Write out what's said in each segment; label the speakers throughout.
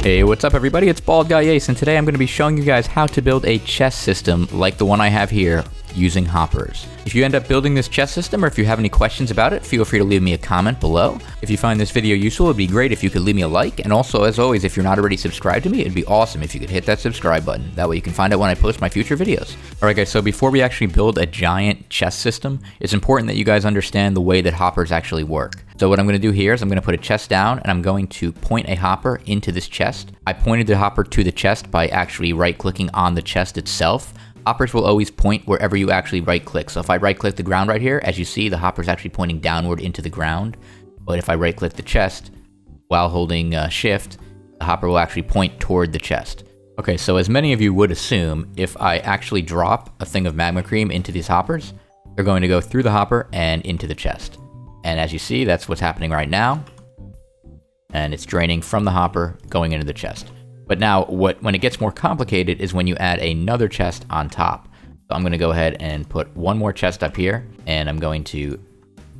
Speaker 1: Hey, what's up everybody? It's Bald Guy Ace, and today I'm going to be showing you guys how to build a chest system like the one I have here using hoppers. If you end up building this chest system, or if you have any questions about it, feel free to leave me a comment below. If you find this video useful, it'd be great if you could leave me a like, and also, as always, if you're not already subscribed to me, it'd be awesome if you could hit that subscribe button. That way you can find out when I post my future videos. Alright guys, so before we actually build a giant chest system, it's important that you guys understand the way that hoppers actually work. So what I'm going to do here is I'm going to put a chest down, and I'm going to point a hopper into this chest. I pointed the hopper to the chest by actually right-clicking on the chest itself. Hoppers will always point wherever you actually right-click. So if I right-click the ground right here, as you see, the hopper is actually pointing downward into the ground. But if I right-click the chest while holding shift, the hopper will actually point toward the chest. Okay, so as many of you would assume, if I actually drop a thing of magma cream into these hoppers, they're going to go through the hopper and into the chest. And as you see, that's what's happening right now. And it's draining from the hopper, going into the chest. But now, when it gets more complicated is when you add another chest on top. So I'm going to go ahead and put one more chest up here, and I'm going to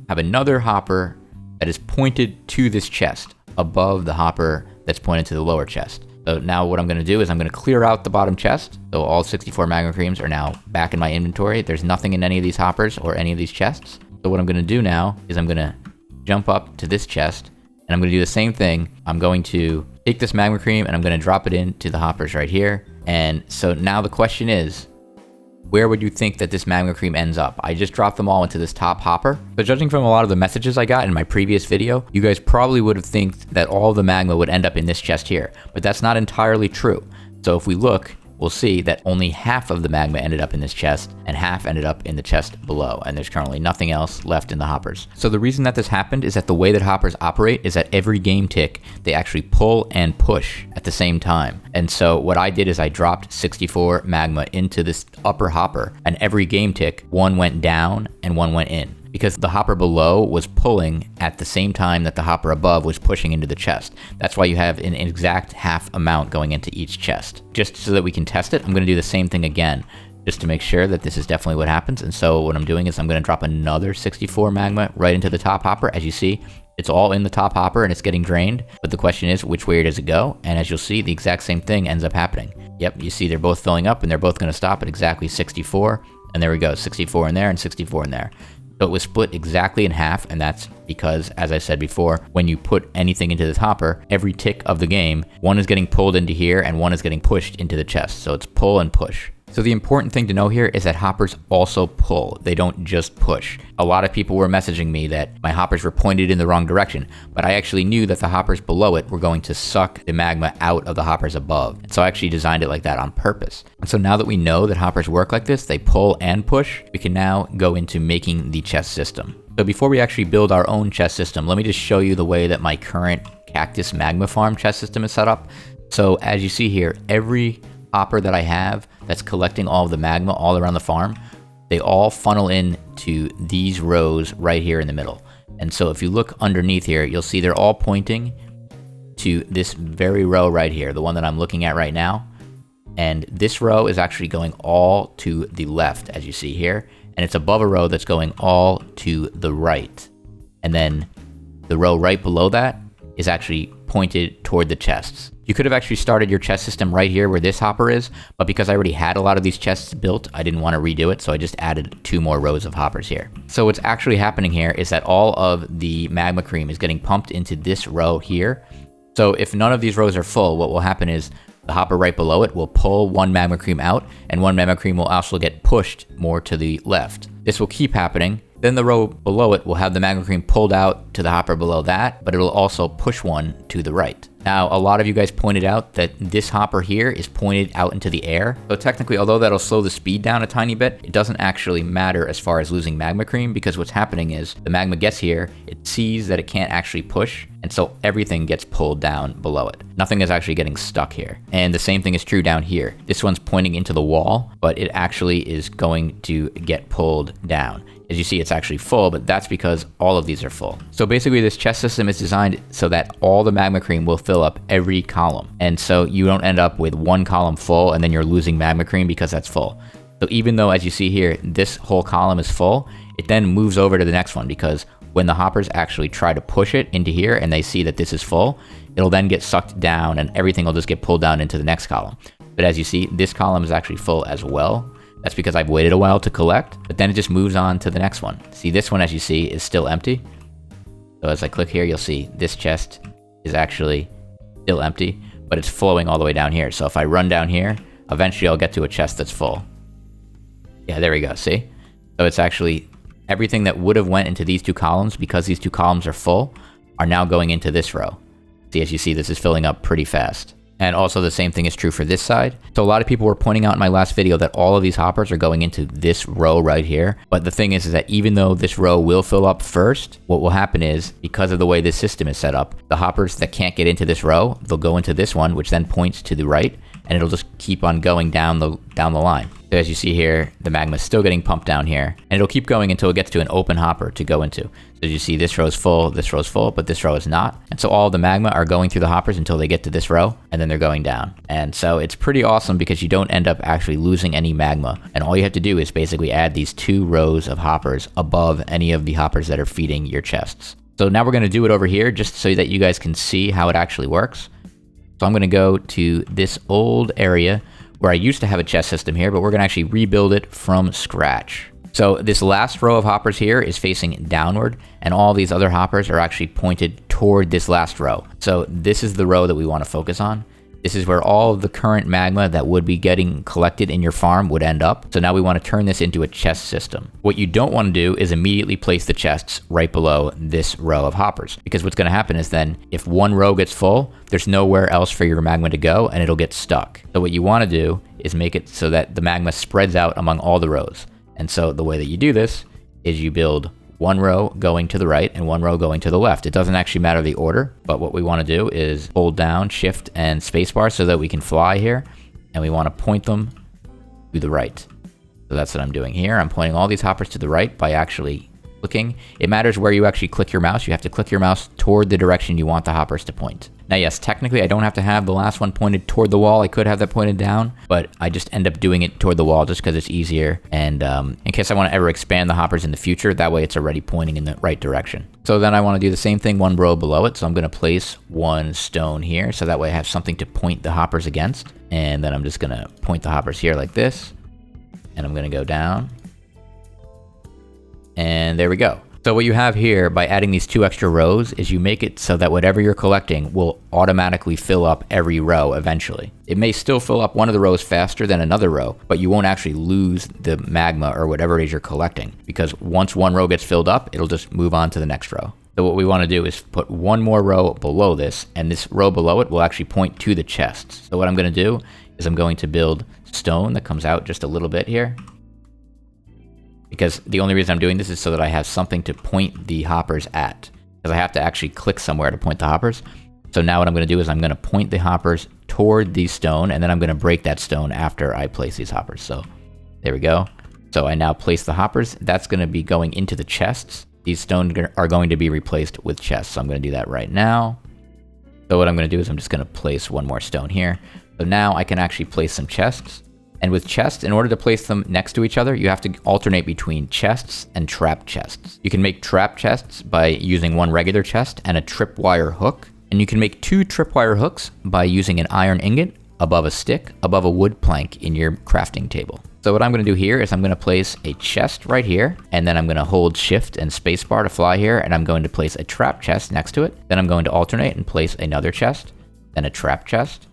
Speaker 1: have another hopper that is pointed to this chest, above the hopper that's pointed to the lower chest. So now what I'm going to do is I'm going to clear out the bottom chest. So all 64 magma creams are now back in my inventory. There's nothing in any of these hoppers or any of these chests. So what I'm going to do now is I'm going to jump up to this chest, and I'm going to do the same thing. I'm going to take this magma cream and I'm going to drop it into the hoppers right here. And so now the question is, where would you think that this magma cream ends up? I just dropped them all into this top hopper. But judging from a lot of the messages I got in my previous video, you guys probably would have think that all the magma would end up in this chest here. But that's not entirely true. So if we look, we'll see that only half of the magma ended up in this chest, and half ended up in the chest below, and there's currently nothing else left in the hoppers. So the reason that this happened is that the way that hoppers operate is that every game tick, they actually pull and push at the same time. And so what I did is I dropped 64 magma into this upper hopper, and every game tick, one went down and one went in, because the hopper below was pulling at the same time that the hopper above was pushing into the chest. That's why you have an exact half amount going into each chest. Just so that we can test it, I'm going to do the same thing again, just to make sure that this is definitely what happens. And so what I'm doing is I'm going to drop another 64 magma right into the top hopper. As you see, it's all in the top hopper and it's getting drained. But the question is, which way does it go? And as you'll see, the exact same thing ends up happening. Yep, you see they're both filling up, and they're both going to stop at exactly 64. And there we go, 64 in there and 64 in there. So it was split exactly in half, and that's because, as I said before, when you put anything into this hopper, every tick of the game, one is getting pulled into here and one is getting pushed into the chest. So it's pull and push. So the important thing to know here is that hoppers also pull. They don't just push. A lot of people were messaging me that my hoppers were pointed in the wrong direction, but I actually knew that the hoppers below it were going to suck the magma out of the hoppers above. So I actually designed it like that on purpose. And so now that we know that hoppers work like this, they pull and push, we can now go into making the chest system. So before we actually build our own chest system, let me just show you the way that my current cactus magma farm chest system is set up. So as you see here, every hopper that I have that's collecting all of the magma all around the farm, they all funnel in to these rows right here in the middle. And so if you look underneath here, you'll see they're all pointing to this very row right here, the one that I'm looking at right now. And this row is actually going all to the left, as you see here. And it's above a row that's going all to the right. And then the row right below that is actually pointed toward the chests. You could have actually started your chest system right here where this hopper is, but because I already had a lot of these chests built, I didn't want to redo it, so I just added 2 more rows of hoppers here. So what's actually happening here is that all of the magma cream is getting pumped into this row here. So if none of these rows are full, what will happen is the hopper right below it will pull one magma cream out, and one magma cream will also get pushed more to the left. This will keep happening. Then the row below it will have the magma cream pulled out to the hopper below that, but it will also push one to the right. Now, a lot of you guys pointed out that this hopper here is pointed out into the air. So technically, although that'll slow the speed down a tiny bit, it doesn't actually matter as far as losing magma cream, because what's happening is the magma gets here, it sees that it can't actually push, and so everything gets pulled down below it. Nothing is actually getting stuck here. And the same thing is true down here. This one's pointing into the wall, but it actually is going to get pulled down. As you see, it's actually full, but that's because all of these are full. So basically, this chest system is designed so that all the magma cream will fill up every column. And so you don't end up with one column full and then you're losing magma cream because that's full. So even though, as you see here, this whole column is full, it then moves over to the next one because when the hoppers actually try to push it into here and they see that this is full, it'll then get sucked down and everything will just get pulled down into the next column. But as you see, this column is actually full as well. That's because I've waited a while to collect, but then it just moves on to the next one. See, this one, as you see, is still empty. So as I click here, you'll see this chest is actually still empty, but it's flowing all the way down here. So if I run down here, eventually I'll get to a chest that's full. Yeah, there we go, see? So it's actually everything that would have went into these two columns, because these two columns are full, are now going into this row. See, as you see, this is filling up pretty fast. And also the same thing is true for this side. So a lot of people were pointing out in my last video that all of these hoppers are going into this row right here. But the thing is that even though this row will fill up first, what will happen is, because of the way this system is set up, the hoppers that can't get into this row, they'll go into this one, which then points to the right, and it'll just keep on going down the line. So as you see here, the magma is still getting pumped down here, and it'll keep going until it gets to an open hopper to go into. So as you see, this row is full, but this row is not. And so all the magma are going through the hoppers until they get to this row, and then they're going down. And so it's pretty awesome because you don't end up actually losing any magma. And all you have to do is basically add these 2 rows of hoppers above any of the hoppers that are feeding your chests. So now we're going to do it over here just so that you guys can see how it actually works. So I'm going to go to this old area where I used to have a chest system here, but we're going to actually rebuild it from scratch. So this last row of hoppers here is facing downward, and all these other hoppers are actually pointed toward this last row. So this is the row that we want to focus on. This is where all of the current magma that would be getting collected in your farm would end up. So now we want to turn this into a chest system. What you don't want to do is immediately place the chests right below this row of hoppers, because what's going to happen is then if one row gets full, there's nowhere else for your magma to go and it'll get stuck. So what you want to do is make it so that the magma spreads out among all the rows. And so the way that you do this is you build one row going to the right and one row going to the left. It doesn't actually matter the order, but what we want to do is hold down Shift and spacebar so that we can fly here, and we want to point them to the right. So that's what I'm doing here. I'm pointing all these hoppers to the right by actually clicking. It matters where you actually click your mouse. You have to click your mouse toward the direction you want the hoppers to point. Now, yes, technically I don't have to have the last one pointed toward the wall. I could have that pointed down, but I just end up doing it toward the wall just because it's easier. And in case I want to ever expand the hoppers in the future, that way it's already pointing in the right direction. So then I want to do the same thing one row below it. So I'm going to place one stone here. So that way I have something to point the hoppers against. And then I'm just going to point the hoppers here like this. And I'm going to go down. And there we go. So what you have here by adding these 2 extra rows is you make it so that whatever you're collecting will automatically fill up every row eventually. It may still fill up one of the rows faster than another row, but you won't actually lose the magma or whatever it is you're collecting, because once one row gets filled up, it'll just move on to the next row. So what we want to do is put one more row below this, and this row below it will actually point to the chests. So what I'm going to do is I'm going to build stone that comes out just a little bit here, because the only reason I'm doing this is so that I have something to point the hoppers at, because I have to actually click somewhere to point the hoppers. So now what I'm going to do is I'm going to point the hoppers toward the stone, and then I'm going to break that stone after I place these hoppers. So there we go. So I now place the hoppers. That's going to be going into the chests. These stones are going to be replaced with chests. So I'm going to do that right now. So what I'm going to do is I'm just going to place one more stone here. So now I can actually place some chests. And with chests, in order to place them next to each other, you have to alternate between chests and trap chests. You can make trap chests by using one regular chest and a tripwire hook. And you can make 2 tripwire hooks by using an iron ingot above a stick, above a wood plank in your crafting table. So what I'm going to do here is I'm going to place a chest right here, and then I'm going to hold Shift and spacebar to fly here, and I'm going to place a trap chest next to it. Then I'm going to alternate and place another chest, then a trap chest,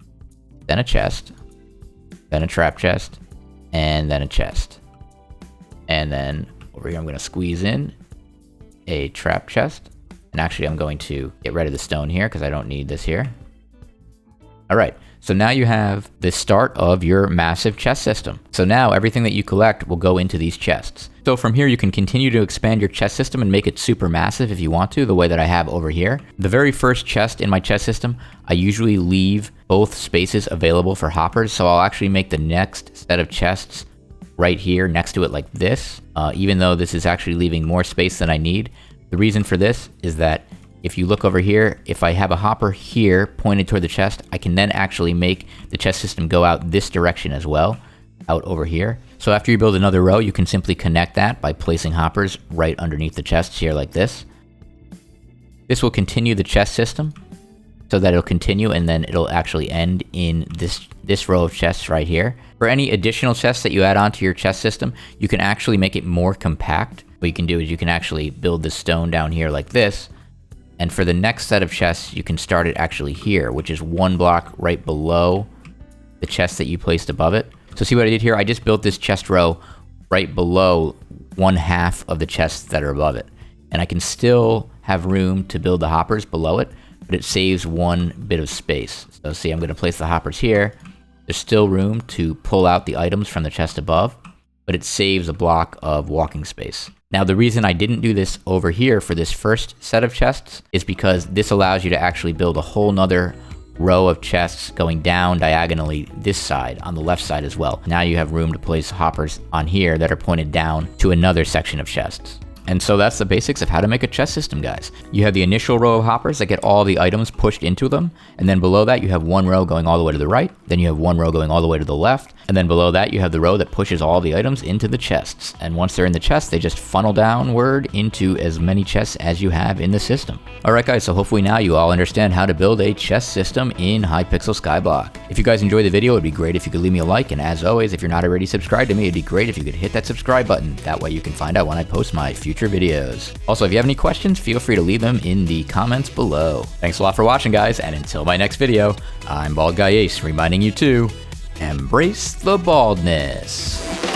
Speaker 1: then a chest, then a trap chest, and then a chest. And then over here I'm going to squeeze in a trap chest. And actually I'm going to get rid of the stone here because I don't need this here. Alright, so now you have the start of your massive chest system. So now everything that you collect will go into these chests. So from here you can continue to expand your chest system and make it super massive if you want to, the way that I have over here. The very first chest in my chest system, I usually leave both spaces available for hoppers, so I'll actually make the next set of chests right here next to it like this, even though this is actually leaving more space than I need. The reason for this is that if you look over here, if I have a hopper here pointed toward the chest, I can then actually make the chest system go out this direction as well, out over here. So after you build another row, you can simply connect that by placing hoppers right underneath the chests here like this. This will continue the chest system, so that it'll continue and then it'll actually end in this row of chests right here. For any additional chests that you add onto your chest system, you can actually make it more compact. What you can do is you can actually build the stone down here like this. And for the next set of chests, you can start it actually here, which is one block right below the chest that you placed above it. So see what I did here? I just built this chest row right below 1/2 of the chests that are above it. And I can still have room to build the hoppers below it, but it saves one bit of space. So see, I'm going to place the hoppers here. There's still room to pull out the items from the chest above, but it saves a block of walking space. Now, the reason I didn't do this over here for this first set of chests is because this allows you to actually build a whole nother row of chests going down diagonally this side, on the left side as well. Now you have room to place hoppers on here that are pointed down to another section of chests. And so that's the basics of how to make a chest system, guys. You have the initial row of hoppers that get all the items pushed into them, and then below that you have one row going all the way to the right, then you have one row going all the way to the left, and then below that you have the row that pushes all the items into the chests. And once they're in the chests, they just funnel downward into as many chests as you have in the system. Alright guys, so hopefully now you all understand how to build a chest system in Hypixel Skyblock. If you guys enjoyed the video, it'd be great if you could leave me a like, and as always, if you're not already subscribed to me, it'd be great if you could hit that subscribe button. That way you can find out when I post my future videos. Also, if you have any questions, feel free to leave them in the comments below. Thanks a lot for watching, guys, and until my next video, I'm Bald Guy Ace, reminding you to embrace the baldness.